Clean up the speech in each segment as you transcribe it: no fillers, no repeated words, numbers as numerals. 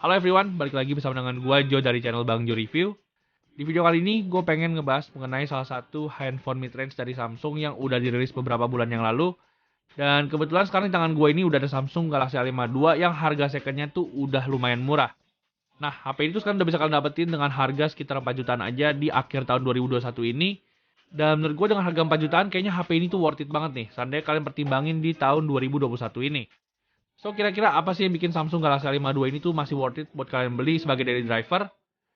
Halo everyone, balik lagi bersama dengan gue Jo dari channel Bang Jo Review. Di video kali ini gue pengen ngebahas mengenai salah satu handphone mid-range dari Samsung yang udah dirilis beberapa bulan yang lalu. Dan kebetulan sekarang di tangan gue ini udah ada Samsung Galaxy A52 yang harga secondnya tuh udah lumayan murah. Nah, HP ini tuh sekarang udah bisa kalian dapetin dengan harga sekitar 4 jutaan aja di akhir tahun 2021 ini. Dan menurut gue dengan harga 4 jutaan kayaknya HP ini tuh worth it banget nih. Seandainya kalian pertimbangin di tahun 2021 ini. So, kira-kira apa sih yang bikin Samsung Galaxy A52 ini tuh masih worth it buat kalian beli sebagai daily driver?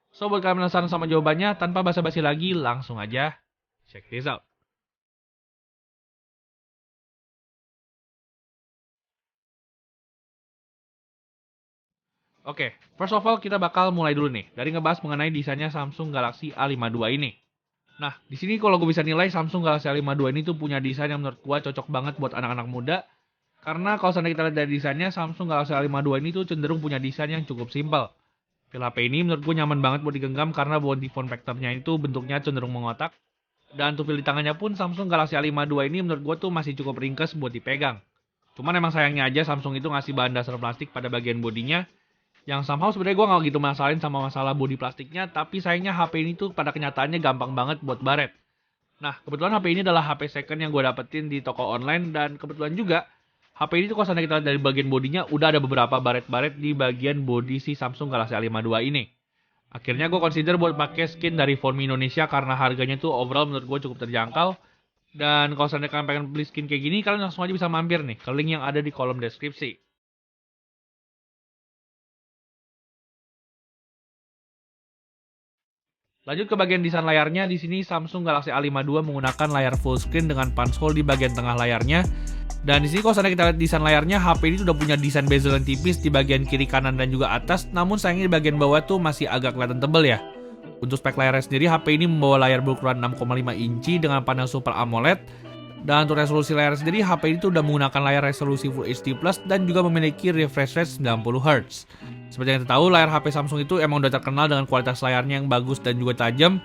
So, buat kalian penasaran sama jawabannya, tanpa basa-basi lagi, langsung aja check this out. Oke, first of all kita bakal mulai dulu nih dari ngebahas mengenai desainnya Samsung Galaxy A52 ini. Nah, di sini kalau gue bisa nilai Samsung Galaxy A52 ini tuh punya desain yang menurut gue cocok banget buat anak-anak muda. Karena kalau seandainya kita lihat dari desainnya, Samsung Galaxy A52 ini tuh cenderung punya desain yang cukup simpel. Feel HP ini menurut gue nyaman banget buat digenggam karena body form factor-nya itu bentuknya cenderung mengotak. Dan untuk feel di tangannya pun Samsung Galaxy A52 ini menurut gue tuh masih cukup ringkes buat dipegang. Cuman emang sayangnya aja Samsung itu ngasih bahan dasar plastik pada bagian bodinya yang somehow sebenarnya gue nggak gitu masalahin sama masalah body plastiknya, tapi sayangnya HP ini tuh pada kenyataannya gampang banget buat baret. Nah, kebetulan HP ini adalah HP second yang gue dapetin di toko online dan kebetulan juga HP ini tuh kalau seandainya kita lihat dari bagian bodinya udah ada beberapa baret-baret di bagian bodi si Samsung Galaxy A52 ini. Akhirnya gue consider buat pakai skin dari Formi Indonesia karena harganya tuh overall menurut gue cukup terjangkau. Dan kalau seandainya kalian pengen beli skin kayak gini, kalian langsung aja bisa mampir nih ke link yang ada di kolom deskripsi. Lanjut ke bagian desain layarnya, di sini Samsung Galaxy A52 menggunakan layar full screen dengan punch hole di bagian tengah layarnya. Dan di sini kalau seandainya kita lihat desain layarnya, HP ini sudah punya desain bezel yang tipis di bagian kiri kanan dan juga atas, namun sayangnya di bagian bawah tuh masih agak kelihatan tebal ya. Untuk spek layarnya sendiri, HP ini membawa layar berukuran 6,5 inci dengan panel Super AMOLED. Dan untuk resolusi layar sendiri, HP ini tuh udah menggunakan layar resolusi Full HD Plus dan juga memiliki refresh rate 90 Hz. Seperti yang kita tahu, layar HP Samsung itu emang udah terkenal dengan kualitas layarnya yang bagus dan juga tajam.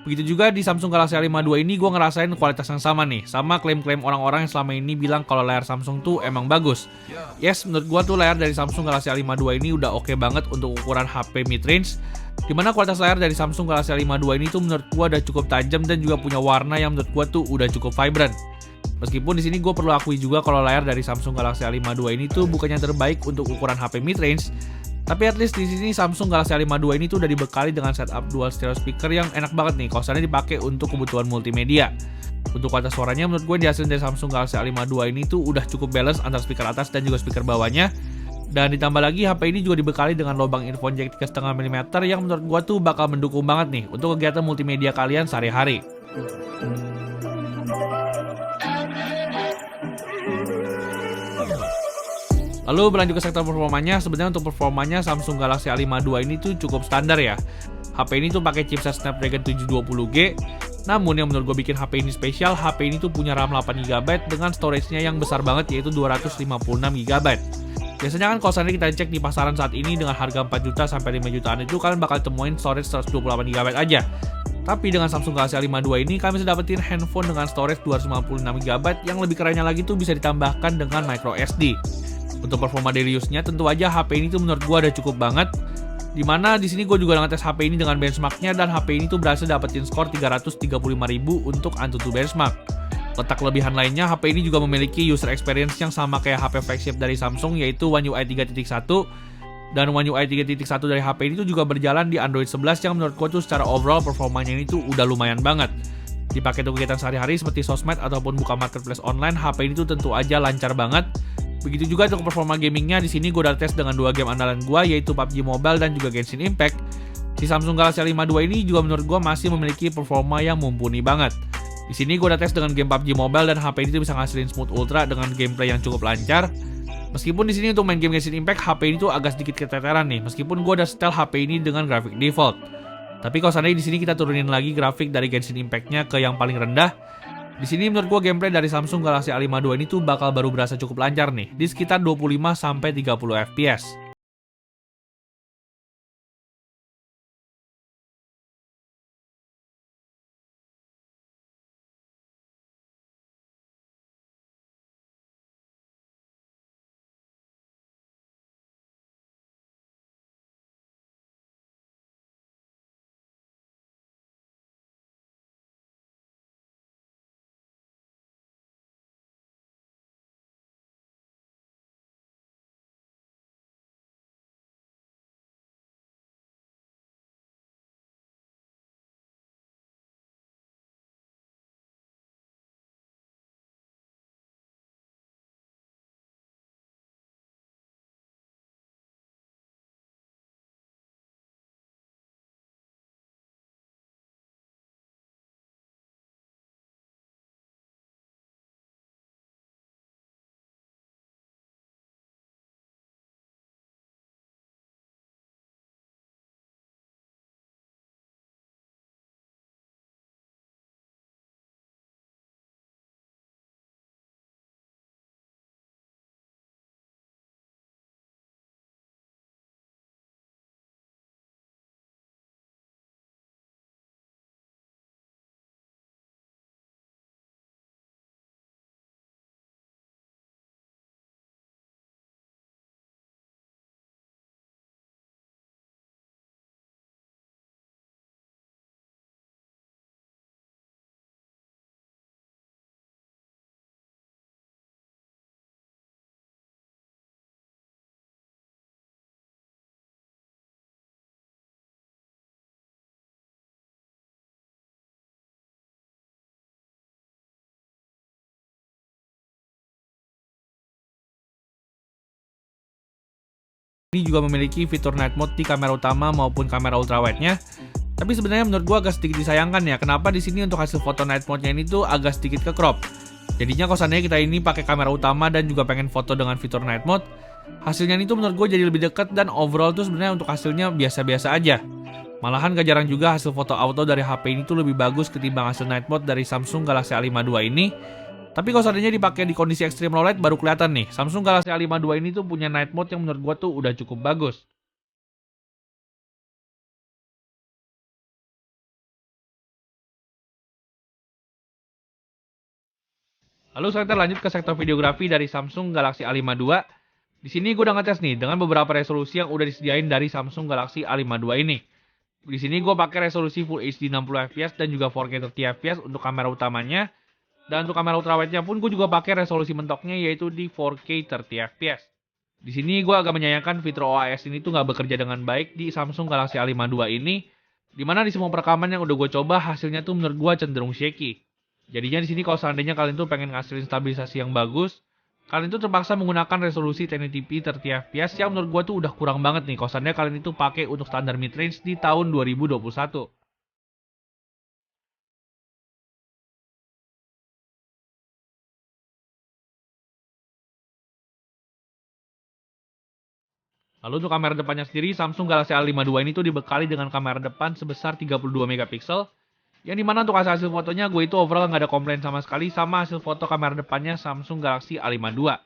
Begitu juga di Samsung Galaxy A52 ini gue ngerasain kualitas yang sama nih, sama klaim-klaim orang-orang yang selama ini bilang kalau layar Samsung tuh emang bagus. Yes, menurut gue tuh layar dari Samsung Galaxy A52 ini udah oke banget untuk ukuran HP mid-range. Dimana kualitas layar dari Samsung Galaxy A52 ini tuh menurut gue udah cukup tajam dan juga punya warna yang menurut gue tuh udah cukup vibrant. Meskipun di sini gue perlu akui juga kalau layar dari Samsung Galaxy A52 ini tuh bukannya terbaik untuk ukuran HP mid-range, tapi at least di sini Samsung Galaxy A52 ini tuh udah dibekali dengan setup dual stereo speaker yang enak banget nih kalau seandainya dipakai untuk kebutuhan multimedia. Untuk kualitas suaranya menurut gue dihasilkan dari Samsung Galaxy A52 ini tuh udah cukup balance antara speaker atas dan juga speaker bawahnya. Dan ditambah lagi HP ini juga dibekali dengan lubang earphone jack 3,5 mm yang menurut gue tuh bakal mendukung banget nih untuk kegiatan multimedia kalian sehari-hari. Lalu berlanjut ke sektor performanya, sebenarnya untuk performanya Samsung Galaxy A52 ini tuh cukup standar ya. HP ini tuh pakai chipset Snapdragon 720G. Namun yang menurut gue bikin HP ini spesial, HP ini tuh punya RAM 8GB dengan storage-nya yang besar banget yaitu 256GB. Biasanya kan kalau seandainya kita cek di pasaran saat ini dengan harga 4 juta sampai 5 jutaan itu kalian bakal temuin storage 128GB aja. Tapi dengan Samsung Galaxy A52 ini kalian bisa dapetin handphone dengan storage 256GB yang lebih kerennya lagi tuh bisa ditambahkan dengan micro SD. Untuk performa daily use-nya tentu aja HP ini tuh menurut gue udah cukup banget. Dimana di sini gue juga ngetes HP ini dengan benchmarknya dan HP ini tuh berhasil dapetin skor 335.000 untuk Antutu benchmark. Letak kelebihan lainnya, HP ini juga memiliki user experience yang sama kayak HP flagship dari Samsung yaitu One UI 3.1. Dan One UI 3.1 dari HP ini tuh juga berjalan di Android 11 yang menurut gue tuh secara overall performanya ini tuh udah lumayan banget. Dipakai untuk kegiatan sehari-hari seperti sosmed ataupun buka marketplace online, HP ini tuh tentu aja lancar banget. Begitu juga untuk performa gamingnya, di sini gue udah tes dengan dua game andalan gue yaitu PUBG Mobile dan juga Genshin Impact. Si Samsung Galaxy A52 ini juga menurut gue masih memiliki performa yang mumpuni banget. Di sini gue udah tes dengan game PUBG Mobile dan HP ini tuh bisa ngasilin smooth ultra dengan gameplay yang cukup lancar. Meskipun di sini untuk main game Genshin Impact HP ini tuh agak sedikit keteteran nih, meskipun gue udah setel HP ini dengan grafik default. Tapi kalau seandainya di sini kita turunin lagi grafik dari Genshin Impact-nya ke yang paling rendah, di sini menurut gue gameplay dari Samsung Galaxy A52 ini tuh bakal baru berasa cukup lancar nih, di sekitar 25-30 fps. Ini juga memiliki fitur night mode di kamera utama maupun kamera ultrawide-nya. Tapi sebenarnya menurut gua agak sedikit disayangkan ya, kenapa di sini untuk hasil foto night mode-nya ini tuh agak sedikit ke crop. Jadinya kalau seandainya kita ini pakai kamera utama dan juga pengen foto dengan fitur night mode, hasilnya itu menurut gue jadi lebih dekat dan overall tuh sebenarnya untuk hasilnya biasa-biasa aja. Malahan gak jarang juga hasil foto auto dari HP ini tuh lebih bagus ketimbang hasil night mode dari Samsung Galaxy A52 ini. Tapi kalau seandainya dipakai di kondisi ekstrim low light baru kelihatan nih, Samsung Galaxy A52 ini tuh punya night mode yang menurut gue tuh udah cukup bagus. Lalu sekarang kita lanjut ke sektor videografi dari Samsung Galaxy A52. Di sini gue udah ngetes nih dengan beberapa resolusi yang udah disediain dari Samsung Galaxy A52 ini. Di sini gue pakai resolusi Full HD 60 fps dan juga 4K 30 fps untuk kamera utamanya. Dan untuk kamera ultrawide-nya pun gue juga pakai resolusi mentoknya yaitu di 4K 30 fps. Di sini gue agak menyayangkan fitur OIS ini tuh nggak bekerja dengan baik di Samsung Galaxy A52 ini. Dimana di semua perekaman yang udah gue coba hasilnya tuh menurut gue cenderung shaky. Jadinya di sini kalau seandainya kalian tuh pengen ngasilin stabilisasi yang bagus, kalian itu terpaksa menggunakan resolusi 1080p 30 fps yang menurut gue tuh udah kurang banget nih kalau seandainya kalian itu pakai untuk standar mid-range di tahun 2021. Lalu untuk kamera depannya sendiri, Samsung Galaxy A52 ini tuh dibekali dengan kamera depan sebesar 32 megapiksel, yang dimana untuk hasil fotonya gue itu overall nggak ada komplain sama sekali sama hasil foto kamera depannya Samsung Galaxy A52.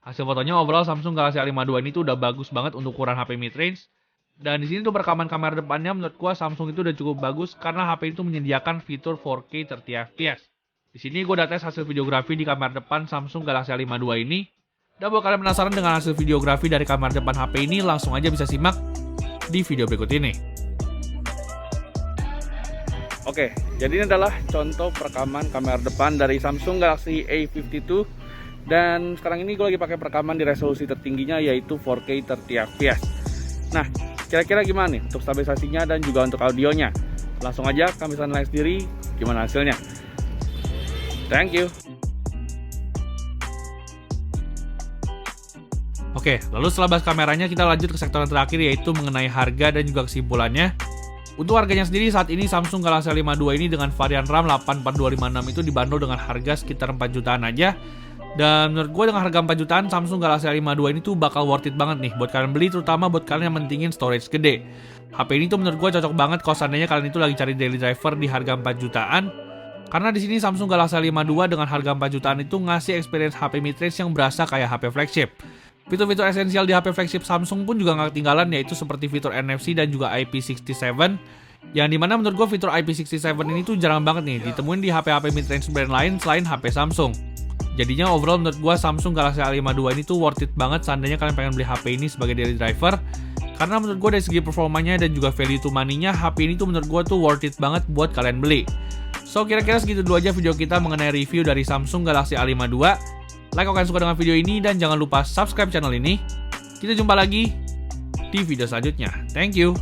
Hasil fotonya overall Samsung Galaxy A52 ini tuh udah bagus banget untuk ukuran HP mid-range. Dan di sini tuh perekaman kamera depannya menurut gua Samsung itu udah cukup bagus karena HP itu menyediakan fitur 4K 30 fps. Di sini gue udah tes hasil videografi di kamera depan Samsung Galaxy A52 ini. Dan buat kalian penasaran dengan hasil videografi dari kamera depan HP ini, langsung aja bisa simak di video berikut ini. Oke, jadi ini adalah contoh perekaman kamera depan dari Samsung Galaxy A52. Dan sekarang ini gue lagi pakai perekaman di resolusi tertingginya yaitu 4K 30 fps. Nah, kira-kira gimana nih untuk stabilisasinya dan juga untuk audionya? Langsung aja kalian bisa nilai sendiri gimana hasilnya. Thank you. Oke, lalu setelah bahas kameranya kita lanjut ke sektor yang terakhir yaitu mengenai harga dan juga kesimpulannya. Untuk harganya sendiri saat ini Samsung Galaxy A52 ini dengan varian RAM 84256 itu dibanderol dengan harga sekitar 4 jutaan aja. Dan menurut gue dengan harga 4 jutaan Samsung Galaxy A52 ini tuh bakal worth it banget nih buat kalian beli, terutama buat kalian yang mentingin storage gede. HP ini tuh menurut gue cocok banget kalau seandainya kalian itu lagi cari daily driver di harga 4 jutaan. Karena di sini Samsung Galaxy A52 dengan harga 4 jutaan itu ngasih experience HP mid-range yang berasa kayak HP flagship. Fitur-fitur esensial di HP flagship Samsung pun juga nggak ketinggalan, yaitu seperti fitur NFC dan juga IP67, yang dimana menurut gue fitur IP67 ini tuh jarang banget nih ditemuin di HP-HP mid-range brand lain selain HP Samsung. Jadinya overall menurut gue Samsung Galaxy A52 ini tuh worth it banget seandainya kalian pengen beli HP ini sebagai daily driver. Karena menurut gue dari segi performanya dan juga value to money-nya, HP ini tuh menurut gue tuh worth it banget buat kalian beli. So kira-kira segitu dulu aja video kita mengenai review dari Samsung Galaxy A52. Like kalau kalian suka dengan video ini dan jangan lupa subscribe channel ini. Kita jumpa lagi di video selanjutnya. Thank you.